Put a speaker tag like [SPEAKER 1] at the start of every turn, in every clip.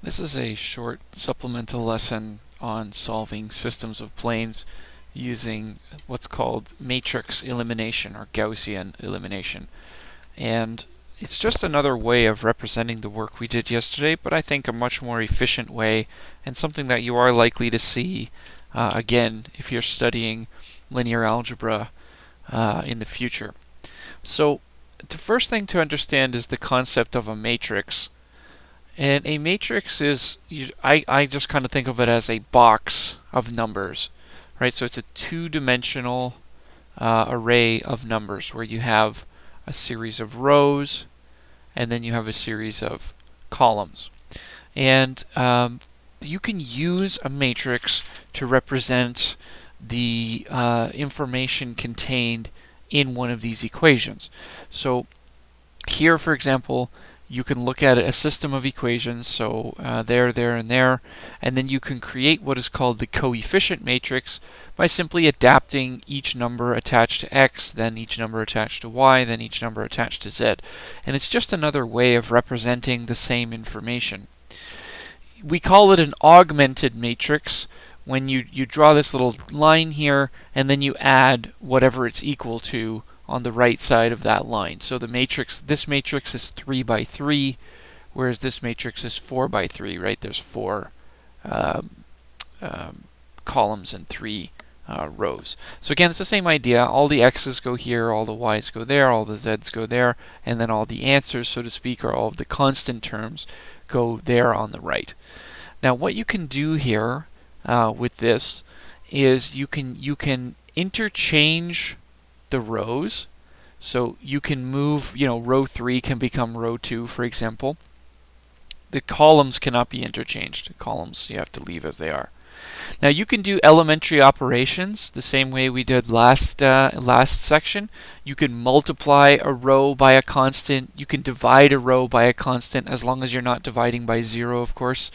[SPEAKER 1] This is a short supplemental lesson on solving systems of planes using what's called matrix elimination or Gaussian elimination. And it's just another way of representing the work we did yesterday, but I think a much more efficient way and something that you are likely to see again if you're studying linear algebra in the future. So the first thing to understand is the concept of a matrix. And a matrix is, I just kind of think of it as a box of numbers, right? So it's a two-dimensional array of numbers where you have a series of rows and then you have a series of columns. And you can use a matrix to represent the information contained in one of these equations. So here, for example, you can look at a system of equations, so there, and there, and then you can create what is called the coefficient matrix by simply adapting each number attached to x, then each number attached to y, then each number attached to z. And it's just another way of representing the same information. We call it an augmented matrix when you draw this little line here, and then you add whatever it's equal to on the right side of that line. So the matrix, this matrix is 3 by 3, whereas this matrix is 4 by 3, right? There's 4 columns and 3 rows. So again, it's the same idea. All the x's go here, all the y's go there, all the z's go there, and then all the answers, so to speak, or all of the constant terms go there on the right. Now what you can do here with this is you can interchange the rows. So you can move, row 3 can become row 2, for example. The columns cannot be interchanged. The columns you have to leave as they are. Now you can do elementary operations the same way we did last section. You can multiply a row by a constant. You can divide a row by a constant, as long as you're not dividing by 0, of course.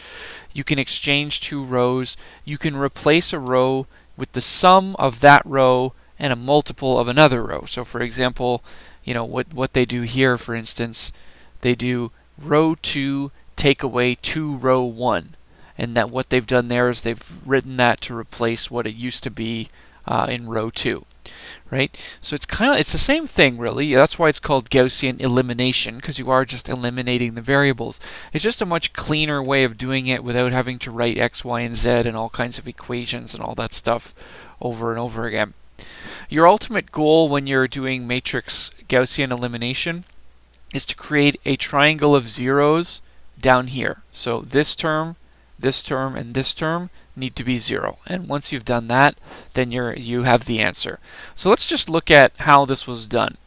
[SPEAKER 1] You can exchange two rows. You can replace a row with the sum of that row and a multiple of another row. So for example, what they do here, for instance, they do row 2 take away 2 row 1. And that what they've done there is they've written that to replace what it used to be in row 2. Right? So it's the same thing, really. That's why it's called Gaussian elimination, because you are just eliminating the variables. It's just a much cleaner way of doing it without having to write x, y, and z and all kinds of equations and all that stuff over and over again. Your ultimate goal when you're doing matrix Gaussian elimination is to create a triangle of zeros down here. So this term, and this term need to be 0. And once you've done that, then you have the answer. So let's just look at how this was done.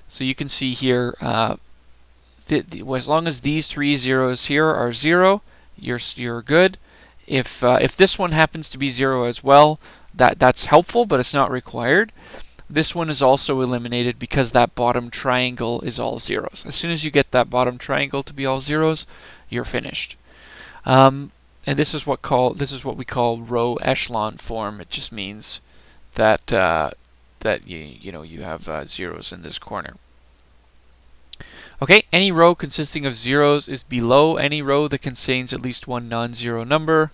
[SPEAKER 1] So you can see here, as long as these 3 zeros here are 0, you're good. If this one happens to be 0 as well, that's helpful, but it's not required. This one is also eliminated because that bottom triangle is all zeros. As soon as you get that bottom triangle to be all zeros, you're finished. And this is what we call row echelon form. It just means that you have zeros in this corner. Okay, any row consisting of zeros is below any row that contains at least one non-zero number.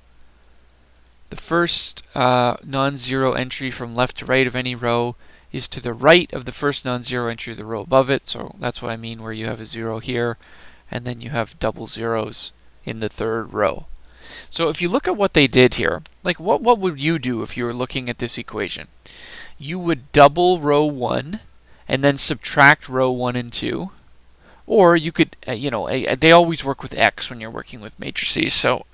[SPEAKER 1] The first non-zero entry from left to right of any row is to the right of the first non-zero entry of the row above it. So that's what I mean where you have a 0 here, and then you have double zeros in the third row. So if you look at what they did here, like what would you do if you were looking at this equation? You would double row 1 and then subtract row 1 and 2. Or you could, they always work with x when you're working with matrices, so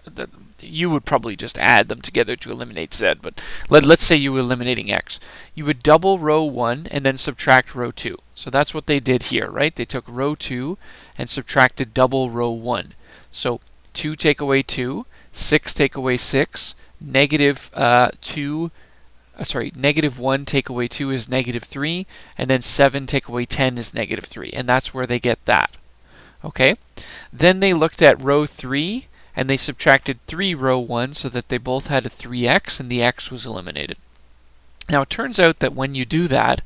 [SPEAKER 1] you would probably just add them together to eliminate z, but let's say you were eliminating x. You would double row 1 and then subtract row 2. So that's what they did here, right? They took row 2 and subtracted double row 1. So 2 take away 2, 6 take away 6, negative 1 take away 2 is negative 3, and then 7 take away 10 is negative 3, and that's where they get that. Okay? Then they looked at row 3, and they subtracted 3 row 1 so that they both had a 3x, and the x was eliminated. Now it turns out that when you do that,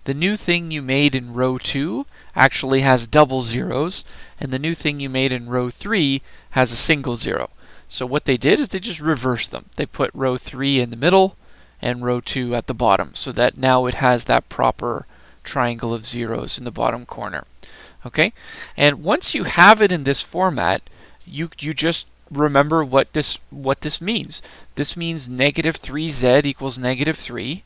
[SPEAKER 1] the new thing you made in row 2 actually has double zeros, and the new thing you made in row 3 has a single 0. So what they did is they just reversed them. They put row 3 in the middle and row 2 at the bottom, so that now it has that proper triangle of zeros in the bottom corner. Okay? And once you have it in this format, you just remember what this means. This means negative 3z equals negative 3,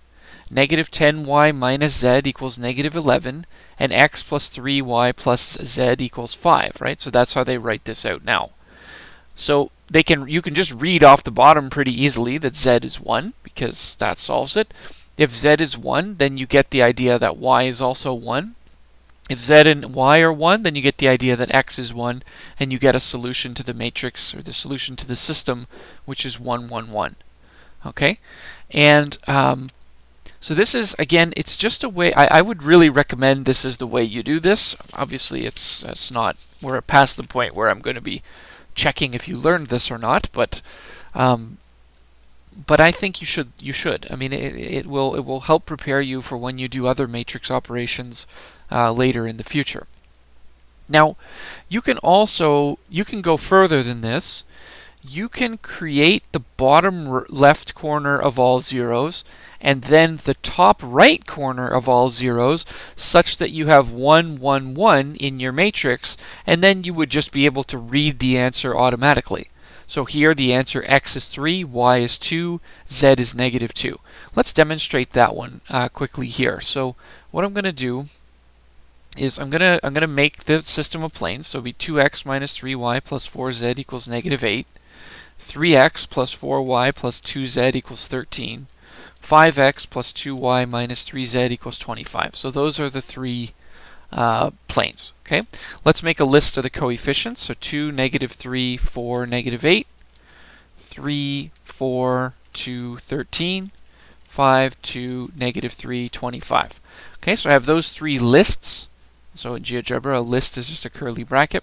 [SPEAKER 1] negative 10y minus z equals negative 11, and x plus 3y plus z equals 5, right? So that's how they write this out now. So you can just read off the bottom pretty easily that z is 1, because that solves it. If z is 1, then you get the idea that y is also 1. If z and y are 1, then you get the idea that x is 1, and you get a solution to the matrix, or the solution to the system, which is 1, 1, 1. Okay? And so this is, again, it's just a way, I would really recommend this is the way you do this. Obviously, it's not, we're past the point where I'm going to be checking if you learned this or not, but I think you should. I mean, it will help prepare you for when you do other matrix operations later in the future. Now, you can go further than this. You can create the bottom left corner of all zeros and then the top right corner of all zeros such that you have 1, 1, 1 in your matrix, and then you would just be able to read the answer automatically. So here the answer x is 3, y is 2, z is negative 2. Let's demonstrate that one quickly here. So what I'm going to do is I'm gonna make the system of planes. So it'll be 2x minus 3y plus 4z equals negative 8, 3x plus 4y plus 2z equals 13, 5x plus 2y minus 3z equals 25. So those are the three planes. Okay, let's make a list of the coefficients. So 2, negative 3, 4, negative 8, 3, 4, 2, 13, 5, 2, negative 3, 25. Okay, so I have those three lists. So in GeoGebra, a list is just a curly bracket.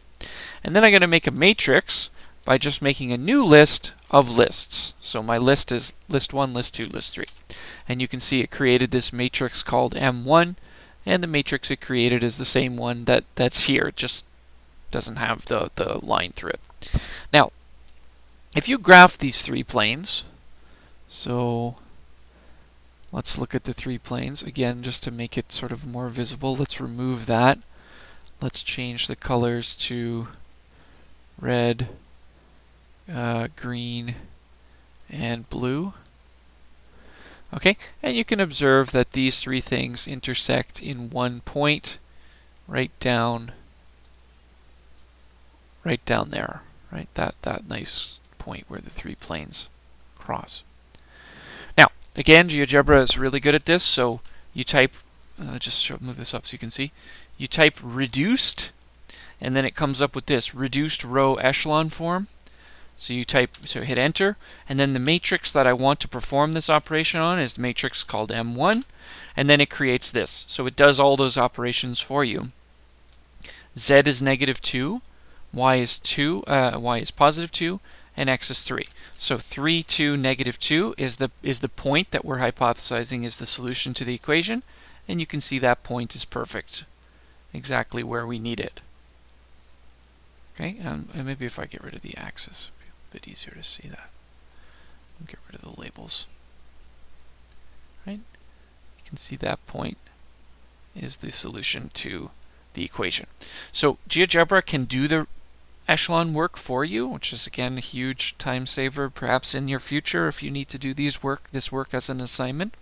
[SPEAKER 1] And then I'm going to make a matrix by just making a new list of lists. So my list is list 1, list 2, list 3. And you can see it created this matrix called M1, and the matrix it created is the same one that's here. It just doesn't have the line through it. Now, if you graph these three planes, so let's look at the three planes again just to make it sort of more visible. Let's remove that. Let's change the colors to red, green, and blue. Okay, and you can observe that these three things intersect in one point right down there, right? That nice point where the three planes cross. Now, again, GeoGebra is really good at this, so you type, move this up so you can see. You type reduced, and then it comes up with this, reduced row echelon form. So you hit enter, and then the matrix that I want to perform this operation on is the matrix called M1, and then it creates this. So it does all those operations for you. Z is negative 2, y is positive 2, and x is 3. So 3, 2, negative 2 is the point that we're hypothesizing is the solution to the equation, and you can see that point is perfect, exactly where we need it. Okay, and maybe if I get rid of the axis, it'll be a bit easier to see that. Get rid of the labels. Right? You can see that point is the solution to the equation. So GeoGebra can do the echelon work for you, which is again a huge time saver perhaps in your future if you need to do this work as an assignment.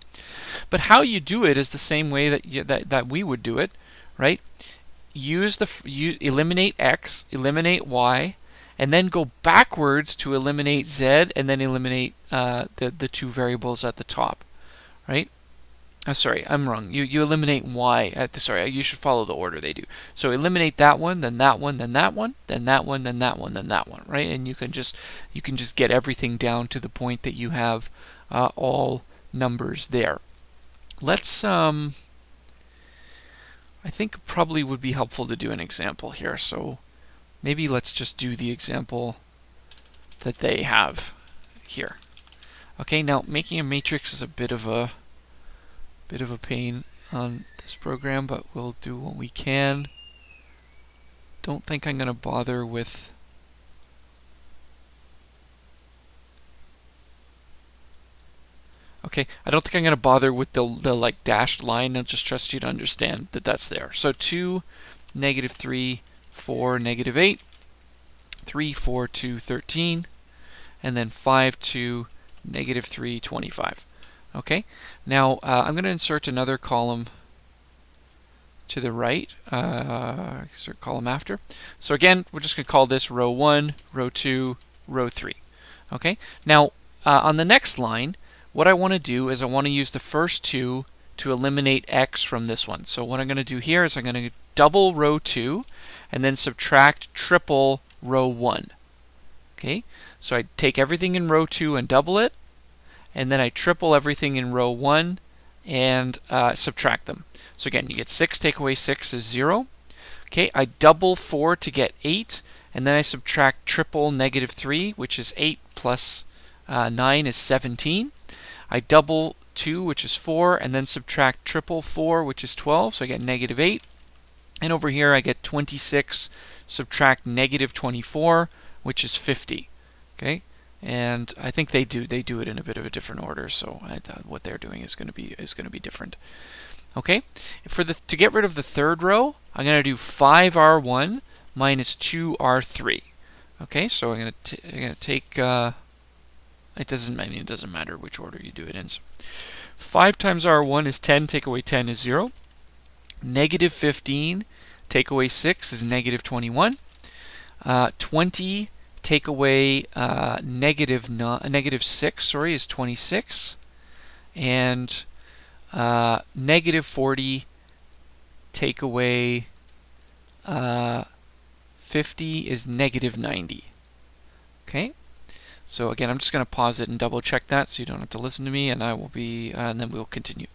[SPEAKER 1] But how you do it is the same way that we would do it, right? Eliminate x, eliminate y, and then go backwards to eliminate z, and then eliminate the two variables at the top, right? Sorry, I'm wrong. You eliminate y. Sorry, you should follow the order they do. So eliminate that one, then that one, then that one, then that one, then that one, then that one, right? And you can just get everything down to the point that you have all numbers there. Let's I think probably would be helpful to do an example here. So maybe let's just do the example that they have here. Okay, now making a matrix is a bit of a pain on this program, but we'll do what we can. Don't think I'm going to bother with Okay, I don't think I'm going to bother with the like dashed line. I'll just trust you to understand that that's there. So 2, negative 3, 4, negative 8, 3, 4, 2, 13, and then 5, 2, negative 3, 25. Okay, now I'm going to insert another column to the right, insert column after. So again, we're just going to call this row 1, row 2, row 3. Okay, now on the next line, what I want to do is I want to use the first two to eliminate x from this one. So what I'm going to do here is I'm going to double row 2 and then subtract triple row 1. Okay, so I take everything in row 2 and double it, and then I triple everything in row 1 and subtract them. So again, you get 6, take away 6 is 0. Okay, I double 4 to get 8, and then I subtract triple negative 3, which is 8 plus 9 is 17. I double 2, which is 4, and then subtract triple 4, which is 12, so I get negative 8. And over here I get 26, subtract negative 24, which is 50. Okay, and I think they do it in a bit of a different order, so what they're doing is going to be different. Okay, to get rid of the third row, I'm going to do 5r1 minus 2r3. Okay, so I'm going to take it doesn't matter which order you do it in. So 5 times r1 is 10, take away 10 is 0. Negative 15, take away 6 is negative 21. 20, take away negative 6, is 26. And negative 40, take away 50 is negative 90. Okay, so again, I'm just going to pause it and double check that so you don't have to listen to me, and and then we'll continue.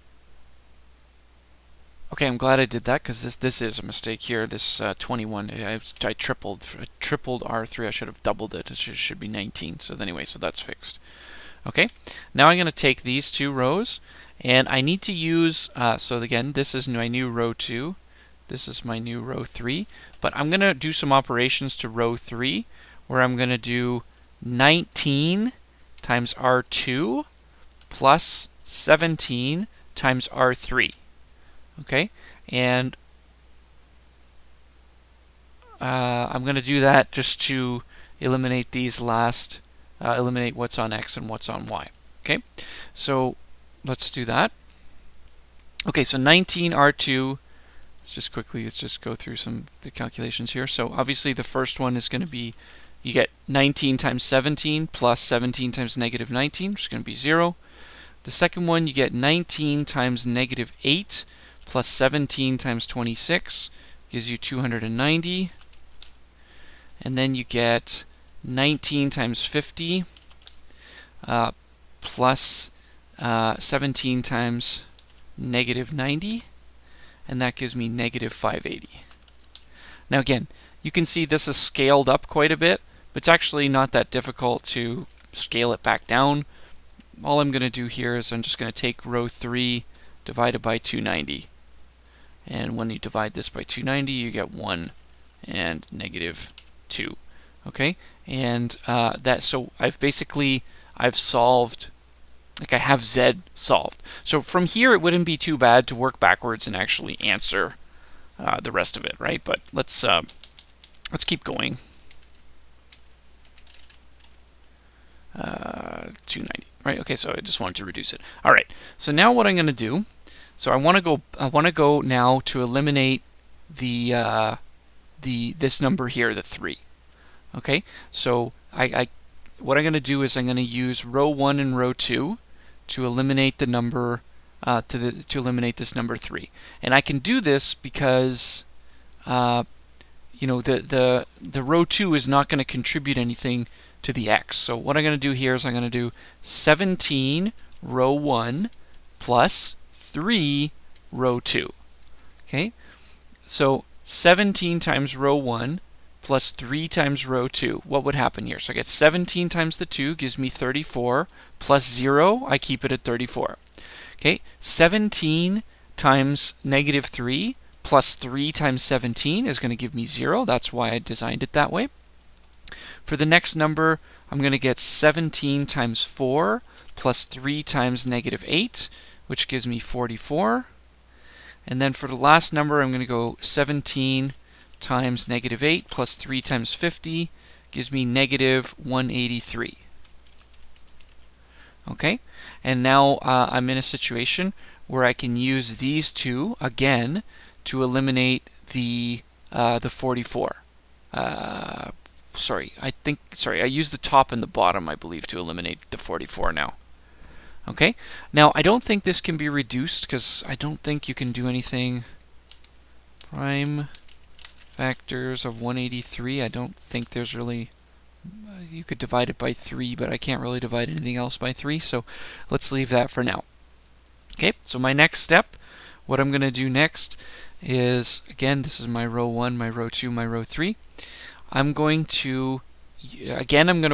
[SPEAKER 1] Okay, I'm glad I did that because this is a mistake here. This 21, I tripled R3. I should have doubled it. It should be 19. So anyway, so that's fixed. Okay, now I'm going to take these two rows, and I need to use, so again, this is my new row 2. This is my new row 3. But I'm going to do some operations to row 3, where I'm going to do 19 times R2 plus 17 times R3. Okay, and I'm going to do that just to eliminate these last, eliminate what's on x and what's on y. Okay, so let's do that. Okay, so 19R2, let's just go through the calculations here. So obviously the first one is going to be, you get 19 times 17 plus 17 times negative 19, which is going to be 0. The second one, you get 19 times negative 8 plus 17 times 26, gives you 290. And then you get 19 times 50 plus 17 times negative 90, and that gives me negative 580. Now again, you can see this is scaled up quite a bit, but it's actually not that difficult to scale it back down. All I'm going to do here is I'm just going to take row 3 divided by 290. And when you divide this by 290, you get 1 and negative 2. Okay? And so I've solved, like I have Z solved. So from here, it wouldn't be too bad to work backwards and actually answer the rest of it, right? But let's keep going. 290, right? Okay, so I just wanted to reduce it. All right. So now what I'm going to do, so I want to go now to eliminate this number here, the 3. Okay? So what I'm going to do is I'm going to use row 1 and row 2 to eliminate the number to eliminate this number 3. And I can do this because the row 2 is not going to contribute anything to the x. So what I'm going to do here is I'm going to do 17 row 1 plus 3 row 2. Okay? So 17 times row 1 plus 3 times row 2. What would happen here? So I get 17 times the 2 gives me 34, plus 0, I keep it at 34. Okay? 17 times negative 3 plus 3 times 17 is going to give me 0. That's why I designed it that way. For the next number, I'm going to get 17 times 4 plus 3 times negative 8, which gives me 44. And then for the last number, I'm going to go 17 times negative 8 plus 3 times 50 gives me negative 183. Okay, and now I'm in a situation where I can use these two again to eliminate the 44. I used the top and the bottom, I believe, to eliminate the 44 now. Okay, now I don't think this can be reduced because I don't think you can do anything. Prime factors of 183, I don't think there's really, you could divide it by 3, but I can't really divide anything else by 3, so let's leave that for now. Okay, so my next step, what I'm going to do next is, again, this is my row 1, my row 2, my row 3. I'm going to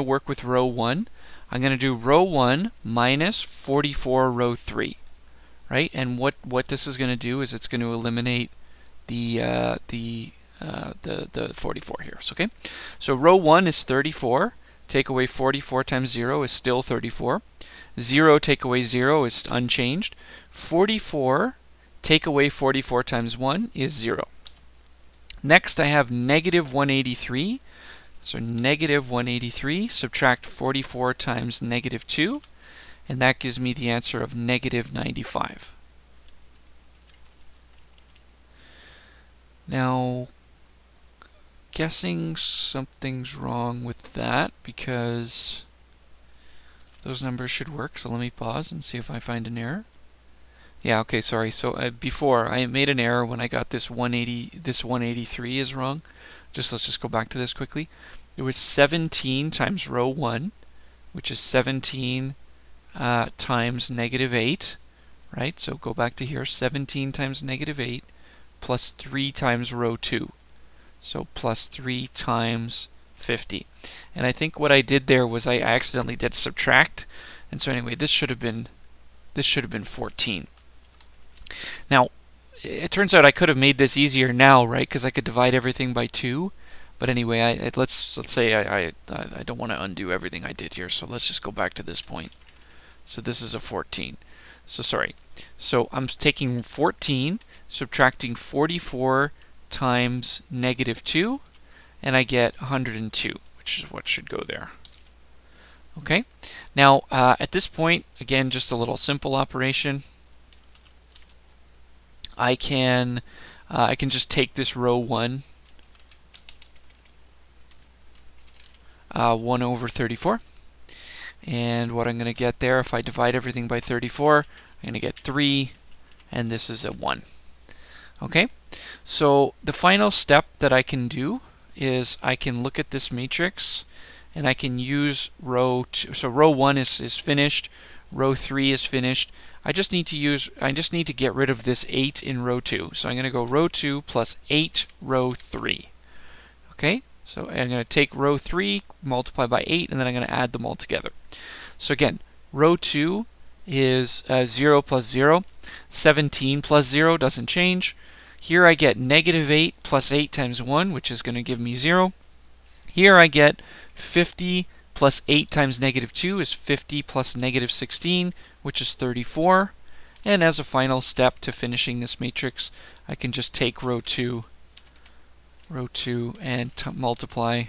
[SPEAKER 1] work with row 1. I'm going to do row 1 minus 44 row 3, right? And what this is going to do is it's going to eliminate the 44 here. So, okay, so row 1 is 34. Take away 44 times 0 is still 34. 0 take away 0 is unchanged. 44 take away 44 times 1 is 0. Next, I have negative 183. So negative 183, subtract 44 times negative 2, and that gives me the answer of negative 95. Now, guessing something's wrong with that because those numbers should work. So let me pause and see if I find an error. Yeah, okay, sorry. So before I made an error when I got this 180. This 183 is wrong. Let's just go back to this quickly. It was 17 times row 1, which is 17 times negative 8, right? So go back to here. 17 times negative 8 plus 3 times row 2. So plus 3 times 50. And I think what I did there was I accidentally did subtract. And so anyway, this should have been 14. Now, it turns out I could have made this easier now, right? Because I could divide everything by 2. But anyway, let's say I don't want to undo everything I did here. So let's just go back to this point. So this is a 14. So sorry. So I'm taking 14, subtracting 44 times negative 2, and I get 102, which is what should go there. Okay. Now at this point, again, just a little simple operation. I can just take this row 1, 1 over 34, and what I'm going to get there, if I divide everything by 34, I'm going to get 3, and this is a 1. Okay, so the final step that I can do is I can look at this matrix, and I can use row 2. So row 1 is finished, row 3 is finished. I just need to get rid of this 8 in row 2. So I'm going to go row 2 plus 8 row 3. Okay, so I'm going to take row 3, multiply by 8, and then I'm going to add them all together. So again, row 2 is 0 plus 0. 17 plus 0 doesn't change. Here I get negative 8 plus 8 times 1, which is going to give me 0. Here I get 50 plus 8 times negative 2 is 50 plus negative 16, which is 34. And as a final step to finishing this matrix, I can just take row 2 and multiply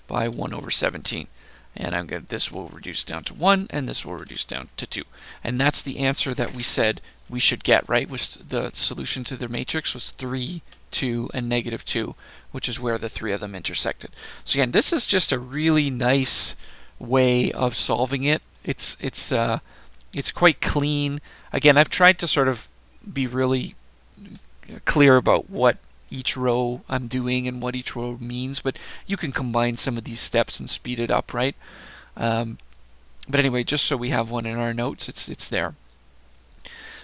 [SPEAKER 1] by 1 over 17. And this will reduce down to 1, and this will reduce down to 2. And that's the answer that we said we should get, right? The solution to the matrix was 3, 2, and negative 2, which is where the 3 of them intersected. So again, this is just a really nice way of solving it. It's quite clean. Again, I've tried to sort of be really clear about what each row I'm doing and what each row means, but you can combine some of these steps and speed it up, right? But anyway, just so we have one in our notes, it's there.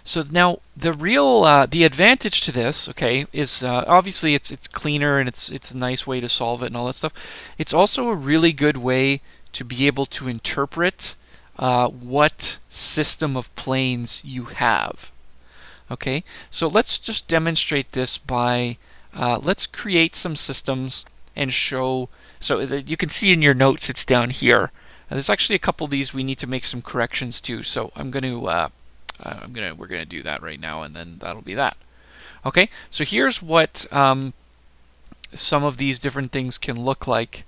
[SPEAKER 1] So now the advantage to this, okay, is obviously it's cleaner and it's a nice way to solve it and all that stuff. It's also a really good way to be able to interpret what system of planes you have. Okay, so let's just demonstrate this by let's create some systems and show So you can see in your notes it's down here. There's actually a couple of these we need to make some corrections to. So we're gonna do that right now, and then that'll be that. Okay. So here's what some of these different things can look like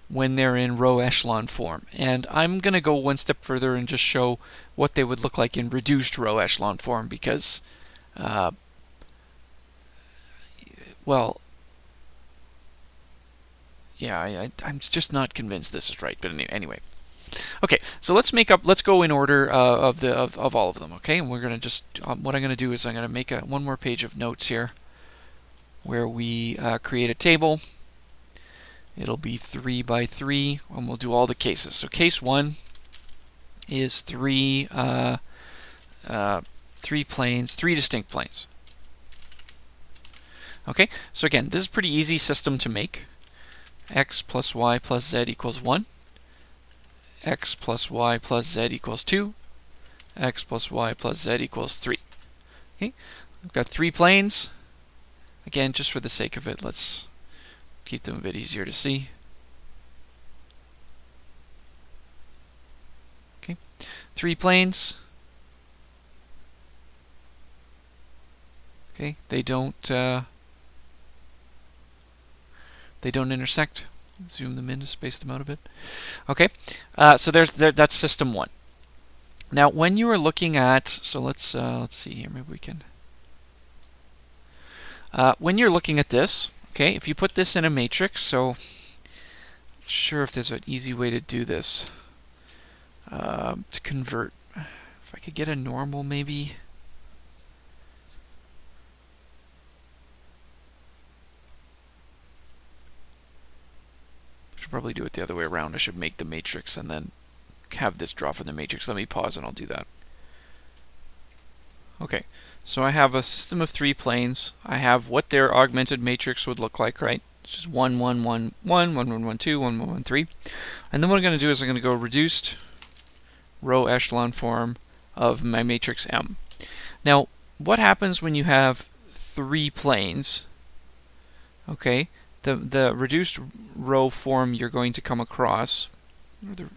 [SPEAKER 1] when they're in row echelon form. And I'm going to go one step further and just show what they would look like in reduced row echelon form because, well, yeah, I'm just not convinced this is right. But anyway, okay. So let's go in order of all of them. Okay, and we're going to just what I'm going to do is I'm going to make one more page of notes here where we create a table. It'll be 3 by 3, and we'll do all the cases. So case 1 is three planes, 3 distinct planes. Okay, so again, this is a pretty easy system to make. X plus y plus z equals 1. X plus y plus z equals 2. X plus y plus z equals 3. Okay, we've got 3 planes. Again, just for the sake of it, let's keep them a bit easier to see. Okay, 3 planes. Okay, they don't intersect. Zoom them in to space them out a bit. Okay, so that's system 1. Now, when you are looking at, so let's see here. Maybe we can. When you're looking at this, okay, if you put this in a matrix, so not sure if there's an easy way to do this to convert. If I could get a normal, maybe. I should probably do it the other way around. I should make the matrix and then have this draw from the matrix. Let me pause and I'll do that. Okay, so I have a system of 3 planes. I have what their augmented matrix would look like, right? It's just 1, 1, 1, 1, 1, 1, 1, 2, 1, 1, 1, 3. And then what I'm going to do is I'm going to go reduced row echelon form of my matrix M. Now, what happens when you have 3 planes? Okay, the reduced row form you're going to come across. So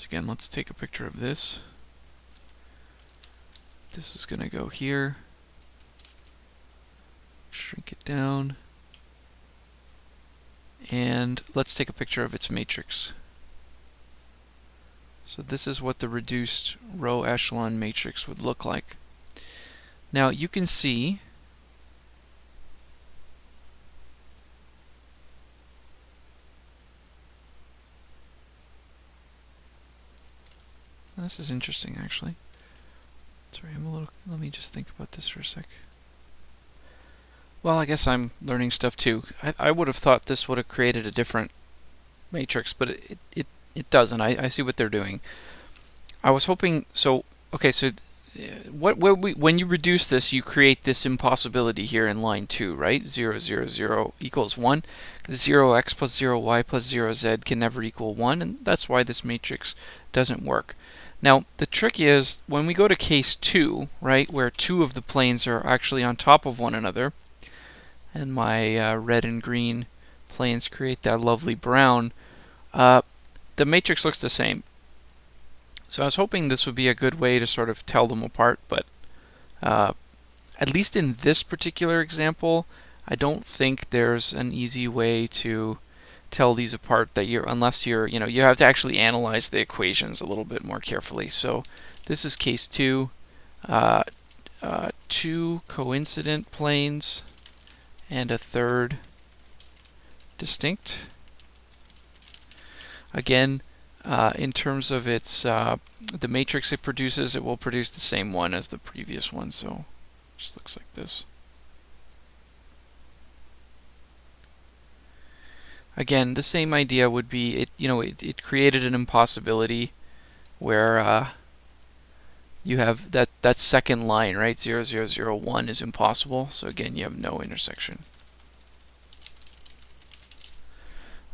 [SPEAKER 1] again, let's take a picture of this. This is going to go here. Shrink it down. And let's take a picture of its matrix. So this is what the reduced row echelon matrix would look like. Now you can see this is interesting actually. Sorry, let me just think about this for a sec. Well, I guess I'm learning stuff too. I would have thought this would have created a different matrix, but it doesn't. I see what they're doing. I was hoping, so, okay, so when you reduce this, you create this impossibility here in line 2, right? 0, 0, 0 equals 1. 0x plus 0y plus 0z can never equal 1, and that's why this matrix doesn't work. Now, the trick is, when we go to case 2, right, where 2 of the planes are actually on top of one another, and my red and green planes create that lovely brown, the matrix looks the same. So I was hoping this would be a good way to sort of tell them apart, but at least in this particular example, I don't think there's an easy way to tell these apart that unless you have to actually analyze the equations a little bit more carefully. So this is case 2, 2 coincident planes and a third distinct. Again, in terms of its the matrix it produces, it will produce the same one as the previous one, so it just looks like this. Again, the same idea would be it created an impossibility where you have that second line, right? 0, 0, 0, 1 is impossible, so again you have no intersection.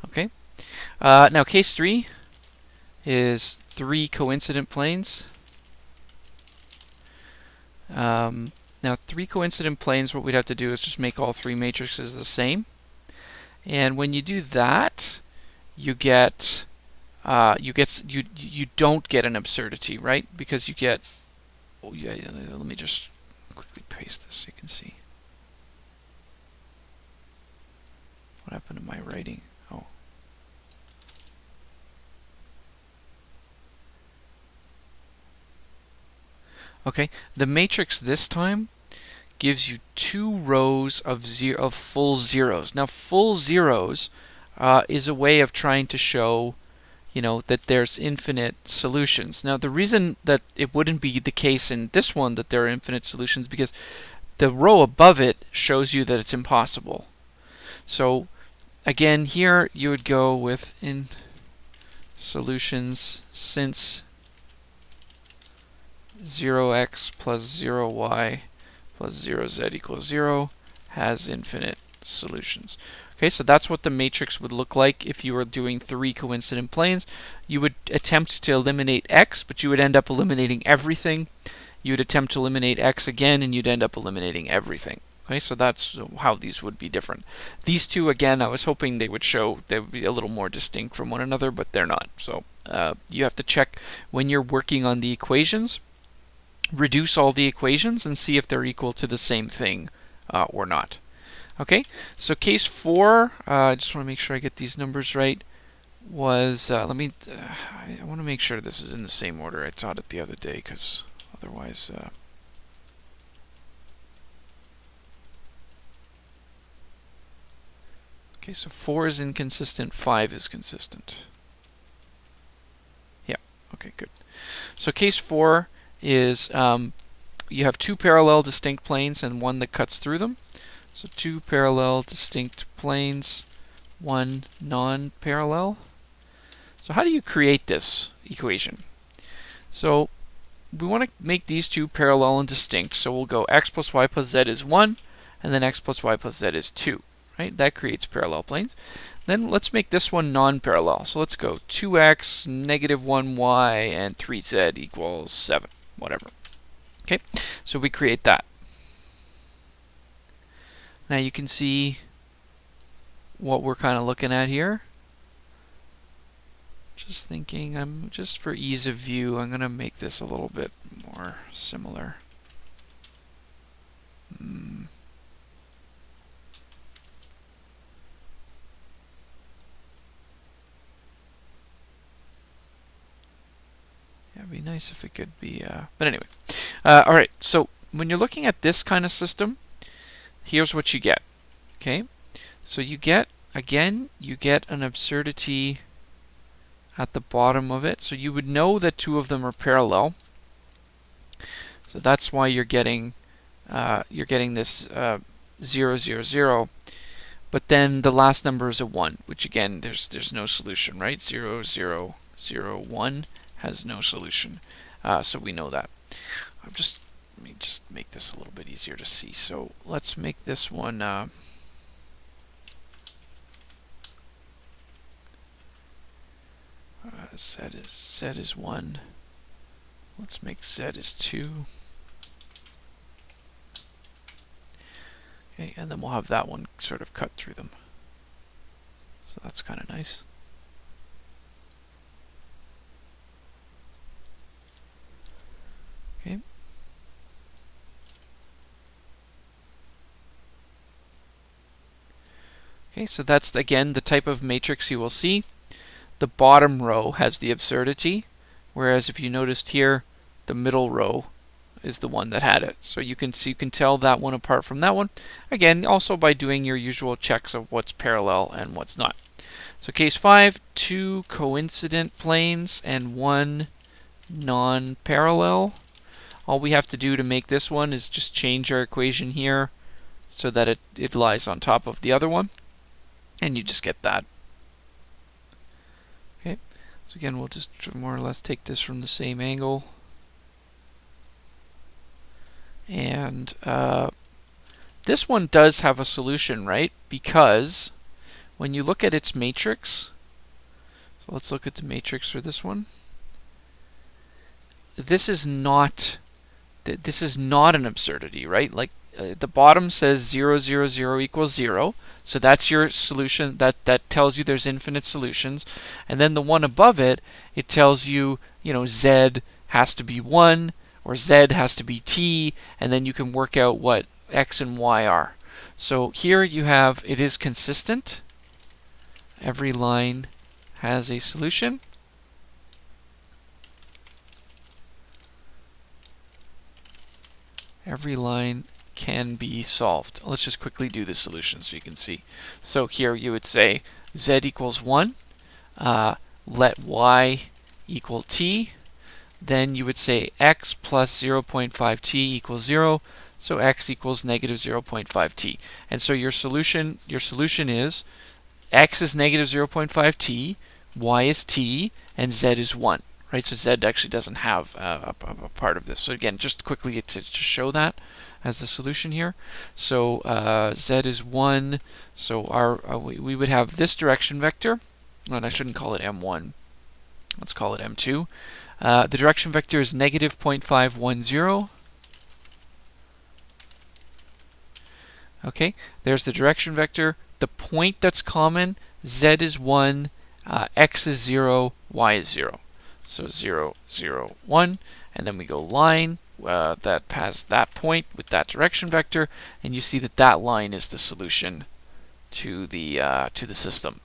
[SPEAKER 1] Okay. Now case 3 is 3 coincident planes. Now 3 coincident planes, what we'd have to do is just make all 3 matrices the same. And when you do that, you don't get an absurdity, right? Because you get, oh yeah, let me just quickly paste this so you can see. What happened to my writing? Oh. Okay, the matrix this time gives you 2 rows of full zeros. Now, full zeros is a way of trying to show, that there's infinite solutions. Now, the reason that it wouldn't be the case in this one that there are infinite solutions because the row above it shows you that it's impossible. So, again, here you would go with in solutions since 0x plus 0y plus 0z equals 0 has infinite solutions. Okay, so that's what the matrix would look like if you were doing 3 coincident planes. You would attempt to eliminate x, but you would end up eliminating everything. You would attempt to eliminate x again, and you'd end up eliminating everything. Okay, so that's how these would be different. These two, again, I was hoping they would be a little more distinct from one another, but they're not. So you have to check when you're working on the equations. Reduce all the equations and see if they're equal to the same thing or not. Okay, so case 4, I just want to make sure I get these numbers right, was, I want to make sure this is in the same order I taught it the other day, because otherwise, okay, so 4 is inconsistent, 5 is consistent. Yeah, okay, good. So case 4 is you have 2 parallel distinct planes and one that cuts through them. So 2 parallel distinct planes, 1 non-parallel. So how do you create this equation? So we want to make these 2 parallel and distinct. So we'll go x plus y plus z is 1, and then x plus y plus z is 2. Right? That creates parallel planes. Then let's make this one non-parallel. So let's go 2x, negative 1y, and 3z equals 7. Whatever. Okay, so we create that. Now you can see what we're kind of looking at here. Just thinking, just for ease of view, I'm going to make this a little bit more similar. It'd be nice if it could be, but anyway. All right, so when you're looking at this kind of system, here's what you get. Okay, so you get, again, you get an absurdity at the bottom of it. So you would know that 2 of them are parallel. So that's why you're getting this 0, 0, 0. But then the last number is a 1, which again, there's no solution, right? 0, 0, 0, 1 has no solution. So we know that. Let me just make this a little bit easier to see. So let's make this one z is 1. Let's make z is 2. Okay, and then we'll have that one sort of cut through them. So that's kind of nice. Okay. Okay, so that's, again, the type of matrix you will see. The bottom row has the absurdity, whereas if you noticed here, the middle row is the one that had it. So you can tell that one apart from that one. Again, also by doing your usual checks of what's parallel and what's not. So case 5, 2 coincident planes and 1 non-parallel. All we have to do to make this one is just change our equation here so that it lies on top of the other one. And you just get that. Okay, so again, we'll just more or less take this from the same angle. And this one does have a solution, right? Because when you look at its matrix, so let's look at the matrix for this one. This is not an absurdity, right? Like the bottom says 0, 0, 0 equals 0. So that's your solution. That tells you there's infinite solutions. And then the one above it, it tells you, z has to be 1 or z has to be t, and then you can work out what x and y are. So here you have, it is consistent. Every line has a solution. Every line can be solved. Let's just quickly do the solution so you can see. So here you would say z equals 1. Let y equal t. Then you would say x plus 0.5t equals 0. So x equals negative 0.5t. And so your solution is x is negative 0.5t, y is t, and z is 1. Right? So z actually doesn't have a part of this. So again, just quickly to show that as the solution here. So z is 1. So we would have this direction vector. And I shouldn't call it m1. Let's call it m2. The direction vector is negative 0.510. Okay, there's the direction vector. The point that's common, z is 1, x is 0, y is 0. So 0, 0, 1, and then we go line that has that point with that direction vector, and you see that line is the solution to the system.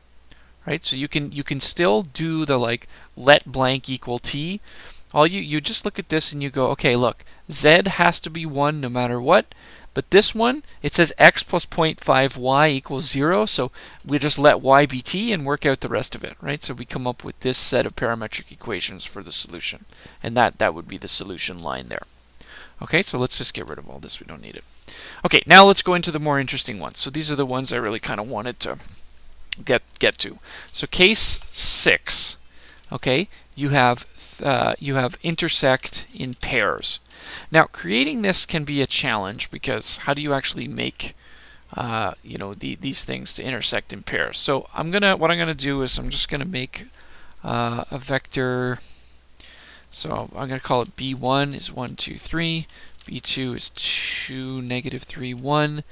[SPEAKER 1] Right? So you can still do the let blank equal t. All you just look at this and you go, okay, look, z has to be 1 no matter what. But this one, it says x plus 0.5y equals 0, so we just let y be t and work out the rest of it, right? So we come up with this set of parametric equations for the solution, and that would be the solution line there. Okay, so let's just get rid of all this. We don't need it. Okay, now let's go into the more interesting ones. So these are the ones I really kind of wanted to get to. So case 6, okay, you have intersect in pairs. Now, creating this can be a challenge because how do you actually make these things to intersect in pairs? So what I'm gonna do is I'm just gonna make a vector. So I'm gonna call it b1 is 1, 2, 3. b2 is 2, negative 3, 1,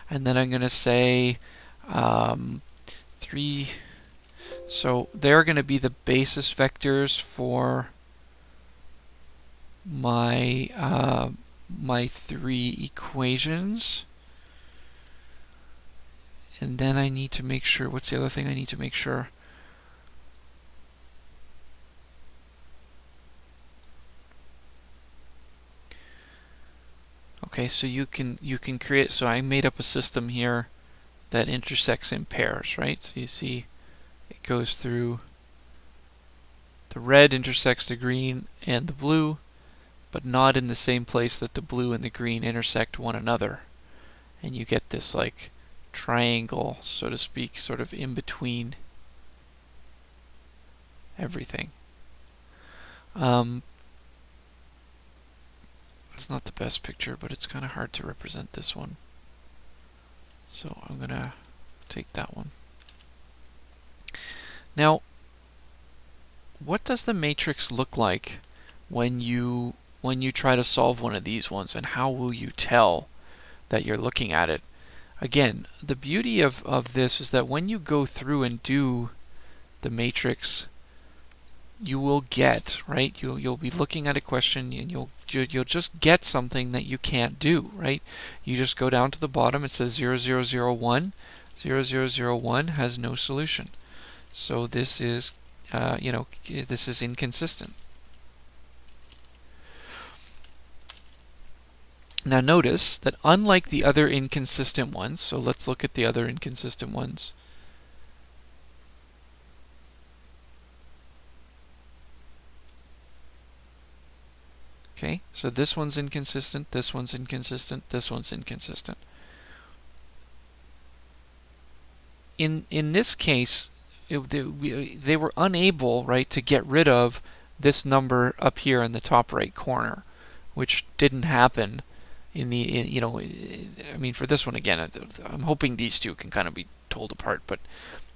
[SPEAKER 1] and then I'm gonna say 3. So they're gonna be the basis vectors for my my 3 equations. And then I need to make sure, what's the other thing I need to make sure? Okay, so you can create, so I made up a system here that intersects in pairs, right? So you see it goes through, the red intersects the green and the blue, but not in the same place that the blue and the green intersect one another. And you get this like triangle, so to speak, sort of in between everything. It's not the best picture, but it's kind of hard to represent this one. So I'm going to take that one. Now, what does the matrix look like when you try to solve one of these ones, and how will you tell that you're looking at it? Again, the beauty of this is that when you go through and do the matrix, you will get, right? You'll be looking at a question and you'll just get something that you can't do, right? You just go down to the bottom, it says 0001. 0001 has no solution. So this is this is inconsistent. Now notice that unlike the other inconsistent ones, so let's look at the other inconsistent ones. Okay, so this one's inconsistent, this one's inconsistent, this one's inconsistent. In this case, they were unable, right, to get rid of this number up here in the top right corner, which didn't happen in the, I mean, for this one again, I'm hoping these two can kind of be told apart, but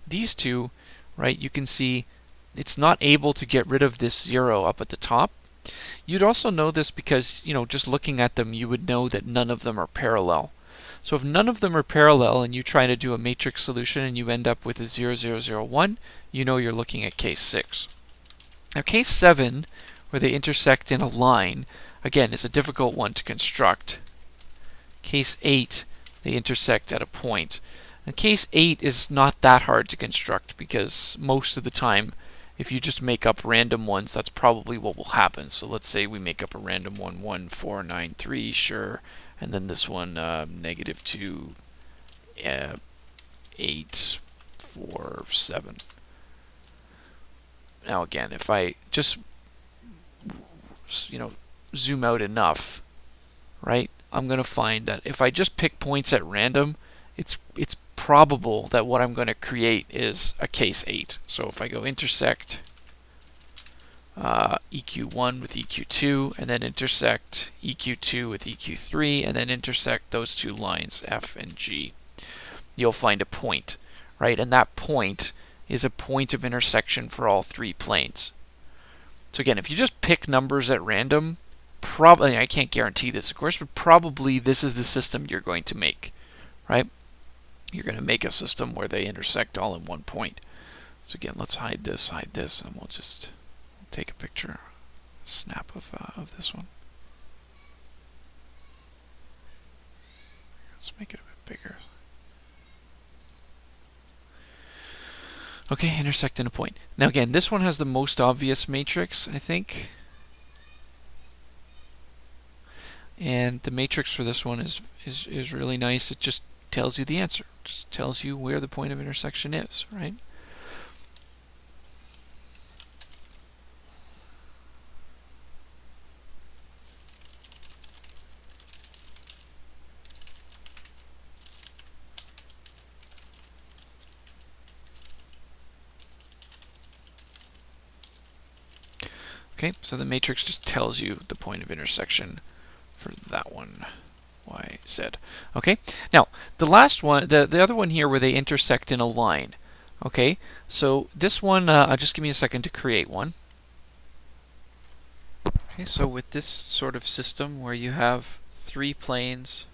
[SPEAKER 1] these two, right, you can see it's not able to get rid of this 0 up at the top. You'd also know this because, just looking at them, you would know that none of them are parallel. So if none of them are parallel and you try to do a matrix solution and you end up with a 0, 0, 0, 1, you know you're looking at case 6. Now case 7, where they intersect in a line, again, is a difficult one to construct. Case 8, they intersect at a point. Now case 8 is not that hard to construct because most of the time, if you just make up random ones, that's probably what will happen. So let's say we make up a random one, 1, 4, 9, 3, sure. And then this one, -2, 8, 4, 7. Now again, if I just zoom out enough, right, I'm going to find that if I just pick points at random, it's probable that what I'm going to create is a case 8. So if I go intersect EQ1 with EQ2, and then intersect EQ2 with EQ3, and then intersect those two lines, F and G, you'll find a point, right? And that point is a point of intersection for all 3 planes. So again, if you just pick numbers at random, probably, I can't guarantee this, of course, but probably this is the system you're going to make, right? You're going to make a system where they intersect all in one point. So again, let's hide this, and we'll just take a picture, snap of this one. Let's make it a bit bigger. Okay, intersect in a point. Now again, this one has the most obvious matrix, I think. And the matrix for this one is really nice. It just tells you the answer. It just tells you where the point of intersection is, right? Okay, so the matrix just tells you the point of intersection for that one, Y, Z. Okay, now the last one, the other one here where they intersect in a line. Okay, so this one, just give me a second to create one. Okay, so with this sort of system where you have 3 planes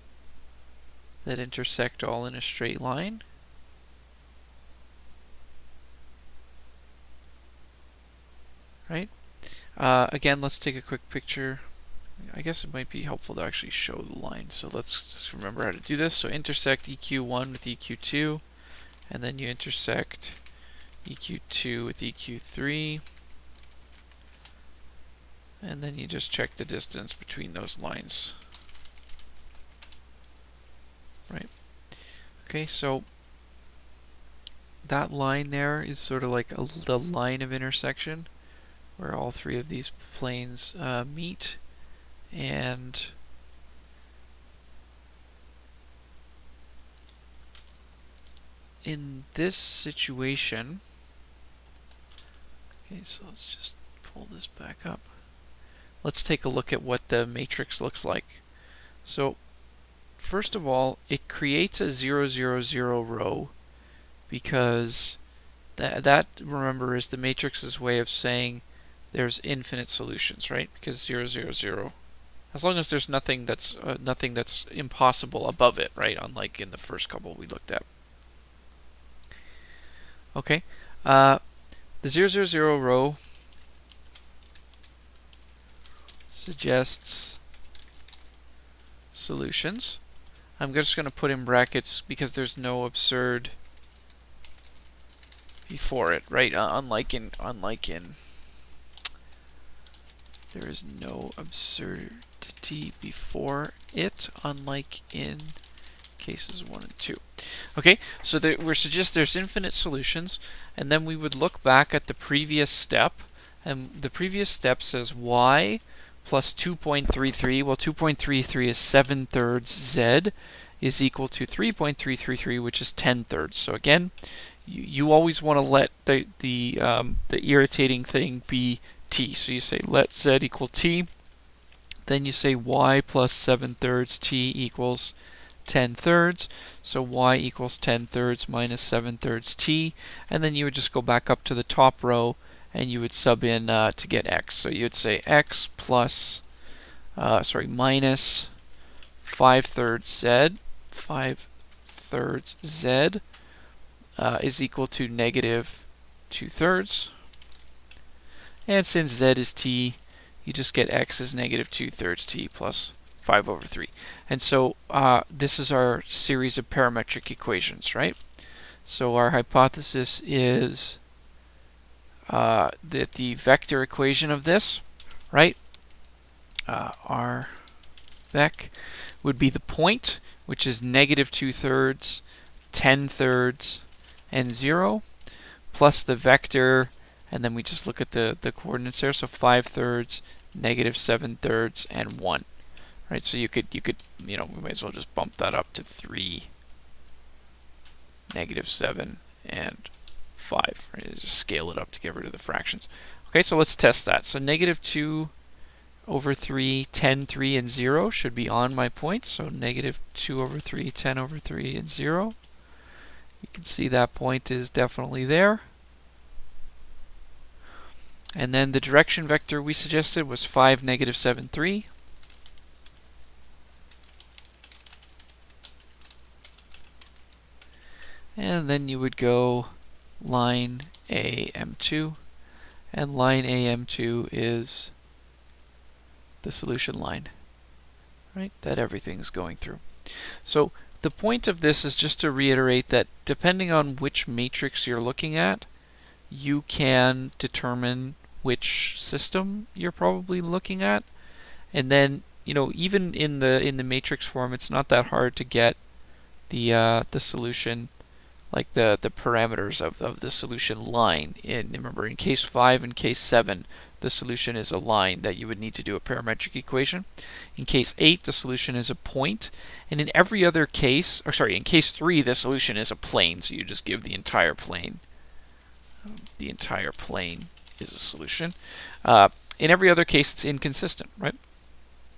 [SPEAKER 1] that intersect all in a straight line, right? Again, let's take a quick picture. I guess it might be helpful to actually show the line. So let's just remember how to do this. So intersect EQ1 with EQ2, and then you intersect EQ2 with EQ3, and then you just check the distance between those lines. Right? Okay, so that line there is sort of like the line of intersection where all 3 of these planes meet, and in this situation, okay, so let's just pull this back up. Let's take a look at what the matrix looks like. So first of all, it creates a 0, 0, 0 row because that remember is the matrix's way of saying there's infinite solutions, right? Because 0, 0, 0, as long as there's nothing that's impossible above it, right? Unlike in the first couple we looked at. Okay, the 0, 0, 0 row suggests solutions. I'm just going to put in brackets because there's no absurd before it, right? Unlike in there is no absurdity before it, unlike in cases 1 and 2. Okay, so we're suggest there's infinite solutions, and then we would look back at the previous step, and the previous step says y plus 2.33. Well, 2.33 is 7/3 z is equal to 3.333, which is 10/3. So again, you always want to let the irritating thing be t. So you say let z equal t. Then you say y plus 7/3 t equals 10/3. So y equals 10/3 minus 7/3 t. And then you would just go back up to the top row and you would sub in to get x. So you would say x plus, minus 5/3 z, 5/3 z is equal to negative 2/3. And since z is t, you just get x is negative 2/3 t plus 5/3. And so this is our series of parametric equations, right? So our hypothesis is that the vector equation of this, right, our vec would be the point, which is negative 2/3, 10/3, and 0, plus the vector, and then we just look at the coordinates there, so 5/3, negative 7/3, and 1. Right, so you could, we might as well just bump that up to 3, negative 7, and 5. Right? Just scale it up to get rid of the fractions. Okay, so let's test that. So negative 2/3, 10/3, and 0 should be on my points. So negative 2/3, 10/3, and 0. You can see that point is definitely there. And then the direction vector we suggested was 5, negative 7, 3. And then you would go line AM2, and line AM2 is the solution line, right, that everything's going through. So the point of this is just to reiterate that depending on which matrix you're looking at, you can determine which system you're probably looking at. And then, even in the matrix form, it's not that hard to get the solution, like the parameters of the solution line. Remember, in case 5 and case 7, the solution is a line that you would need to do a parametric equation. In case 8, the solution is a point. And in every other case, in case 3, the solution is a plane, so you just give the entire plane. The entire plane is a solution. In every other case, it's inconsistent, right?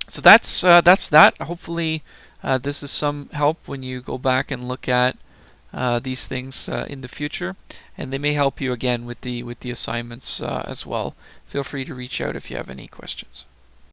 [SPEAKER 1] So that's that. Hopefully, this is some help when you go back and look at these things in the future, and they may help you again with the assignments as well. Feel free to reach out if you have any questions.